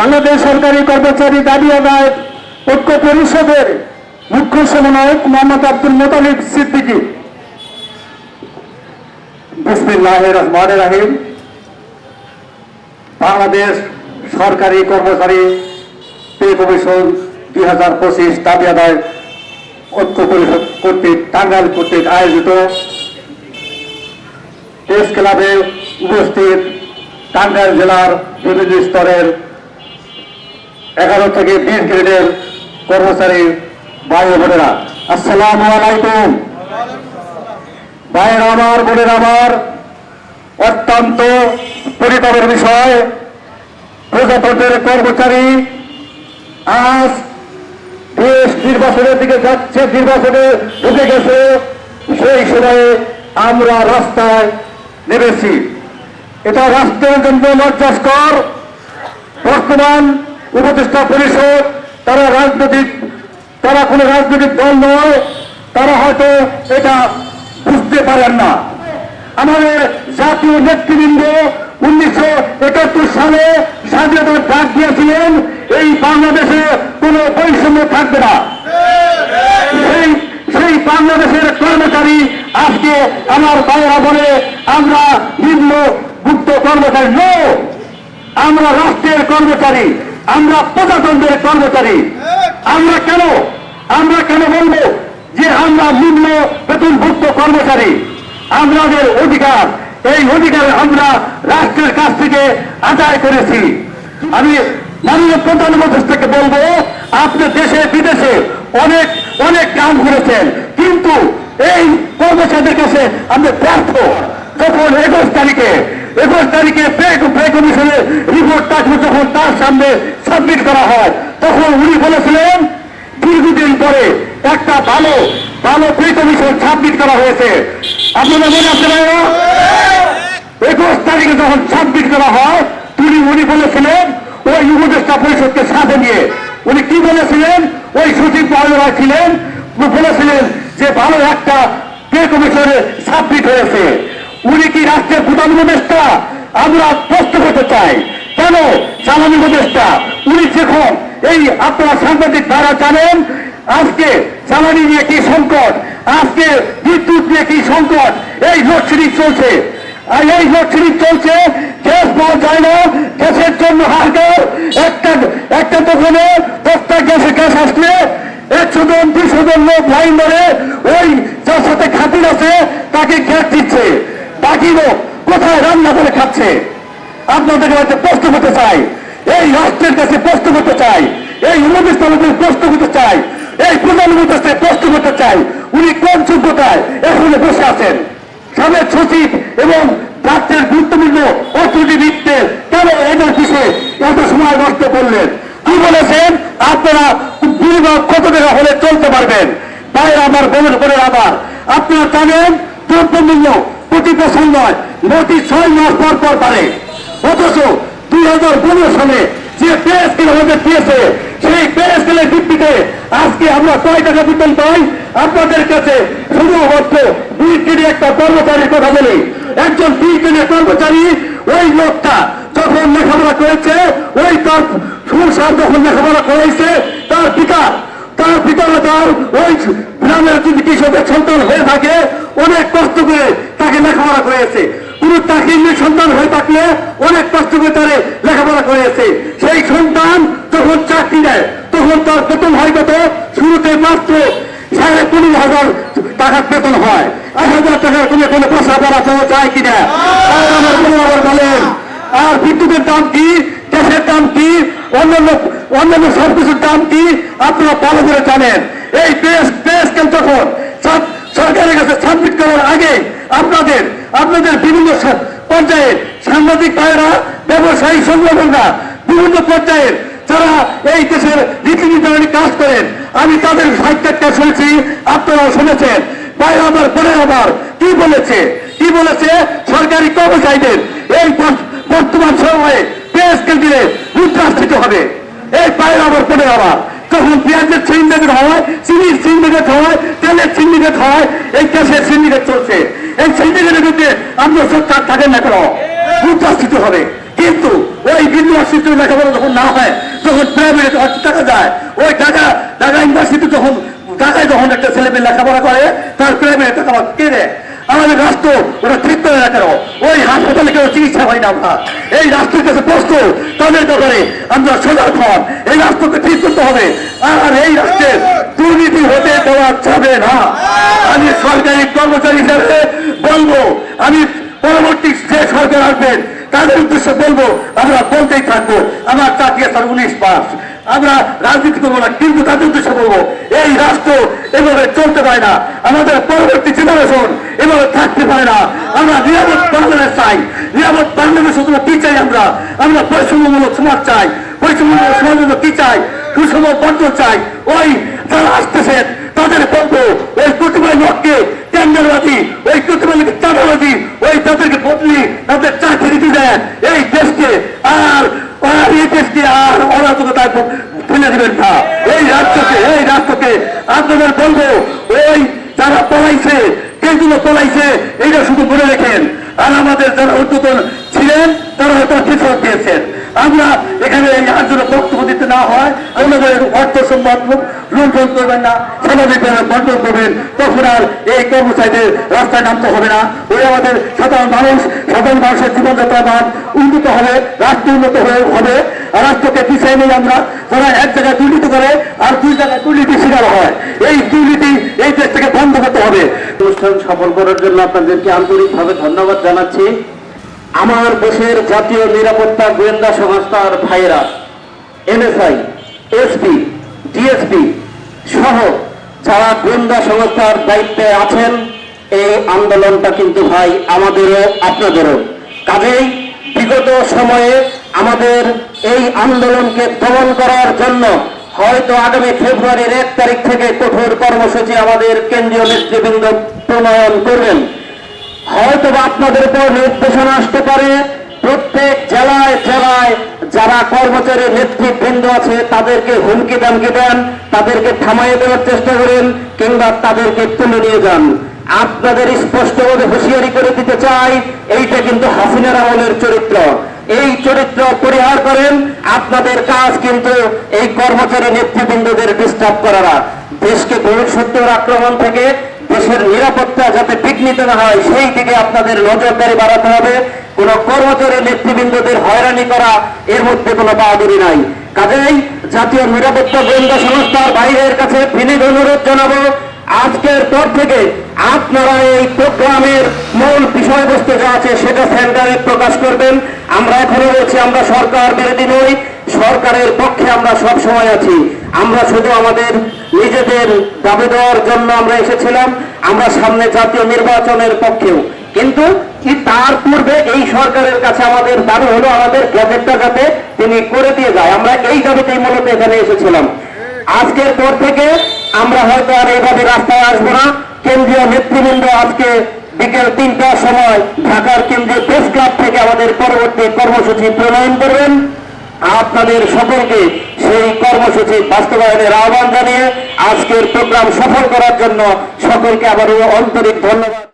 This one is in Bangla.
বাংলাদেশ সরকারি কর্মচারী দাবি আদায় ঐক্য পরিষদের মুখ্য সমন্বয়ক মোহাম্মদ আব্দুল মোতালিব সিদ্দিকী। বিসমিল্লাহির রহমানির রহিম। বাংলাদেশ সরকারি কর্মচারী পে কমিশন 2025 দাবি আদায় ঐক্য পরিষদ কর্তৃক টাঙ্গাইল কর্তৃক আয়োজিত প্রেস ক্লাবে উপস্থিত টাঙ্গাইল জেলার বিভিন্ন স্তরের 11 থেকে 20 গ্রেডের কর্মচারী ভাই বোনেরা, আসসালামু আলাইকুম। ভাইয়ের আমার, বোনের আমার, অত্যন্ত পরিতাপের বিষয়, প্রজাতন্ত্রের কর্মচারী আজ দেশ নির্বাচনের দিকে যাচ্ছে, নির্বাচনে ঢুকে গেছে। সেই সময়ে আমরা রাস্তায় নেমেছি। এটা রাষ্ট্রের জন্য লজ্জাস্কর। বর্তমান উপদেষ্টা পরিষদ তারা কোনো রাজনৈতিক দল নয়, তারা হয়তো এটা বুঝতে পারেন না। আমাদের জাতীয় নেতৃবৃন্দ 1971 সালে স্বাধীনতার ডাক দিয়েছিলেন, এই বাংলাদেশে কোনো বৈষম্য থাকবে না। সেই বাংলাদেশের কর্মচারী আজকে আমার ভাইয়েরা বলে আমরা নিম্নভুক্ত কর্মচারী নই, আমরা রাষ্ট্রের কর্মচারী, আমরা প্রজাতন্ত্রের কর্মচারী। আমরা কেন বলবো যে আমরা নিম্ন বেতনভুক্ত কর্মচারী? আমাদের অধিকার, এই অধিকার আমরা রাষ্ট্রের কাছ থেকে আদায় করেছি। আমি মাননীয় প্রধান উপদেষ্টাকে বলবো, আপনি দেশে বিদেশে অনেক অনেক কাম করেছেন, কিন্তু এই কর্মচারীদের কাছে আপনি ব্যর্থ। যখন 21 তারিখে পে কমিশনের রিপোর্টটা যখন তার সামনে সাবমিট করা হয়, তখন উনি বলেছিলেন দীর্ঘদিন পরে একটা ভালো পে কমিশন সাবমিট করা হয়েছে। আপনাদের মনে আছে না? 21 তারিখে যখন সাবমিট করা হয়, উনি বলেছিলেন ওই উপদেষ্টা পরিষদকে সাথে নিয়ে, উনি কি বলেছিলেন? ওই সচিব মহোদয়রা ছিলেন, বলেছিলেন যে ভালো একটা পে কমিশনে সাবমিট হয়েছে। উনি কি রাষ্ট্রের প্রধান উপদেষ্টা? আমরা প্রশ্ন করতে চাই, কেন জ্বালানি উপদেষ্টা? উনি যখন আপনারা সাংবাদিক দ্বারা জানেন আজকে জ্বালানি নিয়ে কি সংকট, আজকে বিদ্যুৎ নিয়ে কি সংকট, এই লোডশেডিং চলছে, গ্যাস পাওয়া যায় না, গ্যাসের জন্য হাহাকার। একটা দোকানে 10টা গ্যাস আসলে 100 জন 200 জন লোক লাইন ধরে ওই যার সাথে খাতির আছে তাকে গ্যাস দিচ্ছে, বাকি লোক কোথায় রান্না করে খাচ্ছে? আপনাদের কাছে প্রশ্ন করতে চাই, এই রাষ্ট্রের কাছে প্রশ্ন করতে চাই, এই উপদেষ্টাদের প্রশ্ন করতে চাই, এই প্রধান উপদেষ্টায় প্রশ্ন করতে চাই, উনি কোন যোগ্যতায় এখানে বসে আছেন? সাবেক সচিব এবং রাষ্ট্রের গুরুত্বপূর্ণ অর্থনীতিবিদদের কেন এদের পিছিয়ে এত সময় নষ্ট করলেন? কি বলেছেন আপনারা বিনিয়োগ কত টাকা হলে চলতে পারবেন? ভাইয়ের আমার, বোনের আমার, আপনারা জানেন দ্রব্যমূল্য প্রতি বছর নয়, প্রতি 6 মাস পর পারে। অথচ 2015 সালে যে পে স্কেল আমাদের দিয়েছে, সেই পে স্কেলের ভিত্তিতে আজকে আমরা কয় টাকা বেতন পাই? আপনাদের কাছে শুধুমাত্র 2 গ্রেডের একটা কর্মচারীর কথা বলি। একজন 2 গ্রেডের কর্মচারী, ওই লোকটা যখন লেখাপড়া করেছে, ওই তার সংসার যখন লেখাপড়া করেছে, তার পিতা ওই গ্রামের যদি কৃষকের সন্তান হয়ে থাকে, অনেক কষ্ট করে তাকে লেখাপড়া করেছে। কোন চাকরির সন্তান হয়ে থাকলে অনেক কষ্ট করে তারে লেখাপড়া করেছে। সেই সন্তান যখন চাকরি দেয়, তখন তার বেতন হয় কত? শুরুতে মাত্র 15,000 টাকার বেতন হয়। 1,000 টাকার কোনো পয়সা বলা চায় কিনা? বলেন। আর বিদ্যুতের দাম কি, গ্যাসের দাম কি, অন্যান্য সবকিছুর দাম কি আপনারা ভালো করে জানেন। এই পে স্কেল যখন সরকারের কাছে সাবমিট করার আগে আপনাদের বিভিন্ন পর্যায়ের সাংবাদিক ভাইয়েরা, ব্যবসায়ী সংগঠনরা, বিভিন্ন পর্যায়ের যারা এই দেশের নীতি নির্ধারণী কাজ করেন, আমি তাদের সাহিত্যটা শুনেছি, আপনারাও শুনেছেন। ভাই আমার, বোনের আমার, কি বলেছে সরকারি কর্মচারীদের এই বর্তমান সময়ে পে স্কেল দিলে রুদ্রাস্তিত হবে। এই ভাইয়ের আমার, বোনের আমার, যখন পেঁয়াজের সিন্ডিকেট হয়, চিনির সিন্ডিকেট হয়, তেলের সিন্ডিকেট হয়, এই গ্যাসের সিন্ডিকেট চলছে। এই সিন্ডিকেটের বিরুদ্ধে আমরা সরকার থাকেন না কেন? রুদ্রাস্তিত হবে। কিন্তু ওই ইউনিভার্সিটি লেখাপড়া যখন না হয়, যখন প্রাইভেট টাকা যায়, ওই ঢাকা ইউনিভার্সিটি যখন ঢাকায় যখন একটা ছেলে মেয়ে লেখাপড়া করে, তার প্রাইভেট টাকা কে দেয়? আমাদের রাষ্ট্র ওটা ঠিক করে না কেন? ওই হাসপাতালে কেন চিকিৎসা হয় না? আমরা এই রাষ্ট্রের কাছে প্রশ্ন, তাদের ব্যাপারে আমরা সজাগ হন। এই রাষ্ট্রকে ঠিক করতে হবে, আর এই রাষ্ট্রের দুর্নীতি হতে দেওয়া যাবে না। আমি সরকারি কর্মচারী হিসাবে বলবো, আমি পরবর্তী যে সরকার আসবেন তাদের উদ্দেশ্যে বলবো, আমরা বলতেই থাকবো আমার চাকরি স্যার 19 পাস, আমরা রাজনীতি করবো না, কিন্তু তাদের উদ্দেশ্যে বলবো এই রাষ্ট্র এভাবে চলতে পারে না, আমাদের পরবর্তী জেনারেশন এভাবে থাকতে পারে না। আমরা নিরাপদ বাংলাদেশ চাই। নিরাপদ বাংলাদেশ শুধু কি চাই? আমরা বৈষম্যমূলক সমাজ চাই। বৈষম্যমূলক সমাজের জন্য কি চাই? সুষম বন্টন চাই। ওই যারা আসতেছেন তাদের বলবো, ওই প্রতিভা লোককে টেন্ডারবাদী, ওই প্রতিভা লোকের চাঁদাবাদী, ওই তাদেরকে বদলি তাদের চাকরি দিতে দেন এই দেশকে, আর এই দেশকে আর অরাজকতা ফেলে দেবেন না। এই রাষ্ট্রকে আপনাদের বলবো, ওই যারা পলাইছে, যেগুলো পলাইছে, এইটা শুধু মনে রেখেন। আর আমাদের যারা উদ্বোধন ছিলেন তারা হয়তো কৃষক দিয়েছেন। আমরা এখানে আর জন্য বক্তব্য দিতে না হয়, আমাদের অর্থ সম্মান লুণ্ঠন করবেন না, স্বাভাবিকভাবে বন্টন করবেন, তখন আর এই কর্মচারীদের রাস্তায় নামতে হবে না। ওই আমাদের সাধারণ মানুষের জীবনযাত্রার মান উন্নত হবে, রাষ্ট্র উন্নত হবে। আর রাষ্ট্রকে পিছিয়ে নিয়ে আমরা যারা এক জায়গায় দুর্নীতি করে আর দুই জায়গায় দুর্নীতি শিকার হয়, এই দুর্নীতি এই দেশ থেকে বন্ধ করতে হবে। অনুষ্ঠান সফল করার জন্য আপনাদেরকে আন্তরিকভাবে ধন্যবাদ জানাচ্ছি। আমার দেশের জাতীয় নিরাপত্তা গোয়েন্দা সংস্থার ভাইয়েরা, এনএসআই, এসপি, ডিএসপি সহ যারা গোয়েন্দা সংস্থার দায়িত্বে আছেন, এই আন্দোলনটা কিন্তু ভাই আমাদেরও আপনাদেরও। কাজেই বিগত সময়ে আমাদের এই আন্দোলনকে দমন করার জন্য হয়তো আগামী ফেব্রুয়ারির 1 তারিখ থেকে কঠোর কর্মসূচি আমাদের কেন্দ্রীয় নেতৃবৃন্দ প্রণয়ন করবেন। হয়তো আপনাদের উপর নির্দেশনা আসতে পারে, প্রত্যেক জেলায় জেলায় যারা কর্মচারী নেতৃবৃন্দ আছে তাদেরকে হুমকি দামকি দেন, তাদেরকে থামাইয়ে দেওয়ার চেষ্টা করেন, কিংবা তাদেরকে তুলে নিয়ে যান। আপনাদের স্পষ্টভাবে হুঁশিয়ারি করে দিতে চাই, এইটা কিন্তু হাসিনার আমলের চরিত্র। এই চরিত্র পরিহার করেন। আপনাদের কাজ কিন্তু এই কর্মচারী নেতৃবৃন্দদের ডিস্টার্ব করা না। দেশকে ভবিষ্যতের আক্রমণ থেকে দেশের নিরাপত্তা যাতে বিঘ্নিত না হয় সেই দিকে আপনাদের নজরদারি বাড়াতে হবে। কোন কর্মচারী নেতৃবৃন্দদের হয়রানি করা, এর মধ্যে কোনো বাহাদুরি নাই। কাজেই জাতীয় নিরাপত্তা গোয়েন্দা সংস্থার বাইরের কাছে বিনীত অনুরোধ জানাবো, আজকের পর থেকে আপনারা এই প্রোগ্রামের মূল বিষয়বস্তু যা আছে সেটা সেন্টারে প্রকাশ করবেন। আমরা এখনো বলছি, আমরা সরকার বিরোধী নই, সরকারের পক্ষে আমরা সব সময় আছি। আমরা শুধু আমাদের নিজেদের দাবি দেওয়ার জন্য আমরা এসেছিলাম, আমরা সামনে জাতীয় নির্বাচনের পক্ষেও। কিন্তু তার পূর্বে এই সরকারের কাছে আমাদের দাবি হলো আমাদের গ্যাজেটটা যাতে তিনি করে দিয়ে যায়। আমরা এই দাবিতেই মূলত এখানে এসেছিলাম। আজকের পর থেকে আমরা হয়তো আর এইভাবে রাস্তায় আসবো না। কেন্দ্রীয় নেতৃবৃন্দ আজকে বিকেল 3টার সময় ঢাকার কেন্দ্রীয় প্রেস ক্লাব থেকে আমাদের পরবর্তী কর্মসূচি প্রণয়ন করবেন। আপনাদের সকলকে সেই কর্মসূচি বাস্তবায়নের আহ্বান জানিয়ে আজকের প্রোগ্রাম সফল করার জন্য সকলকে আবারও আন্তরিক ধন্যবাদ।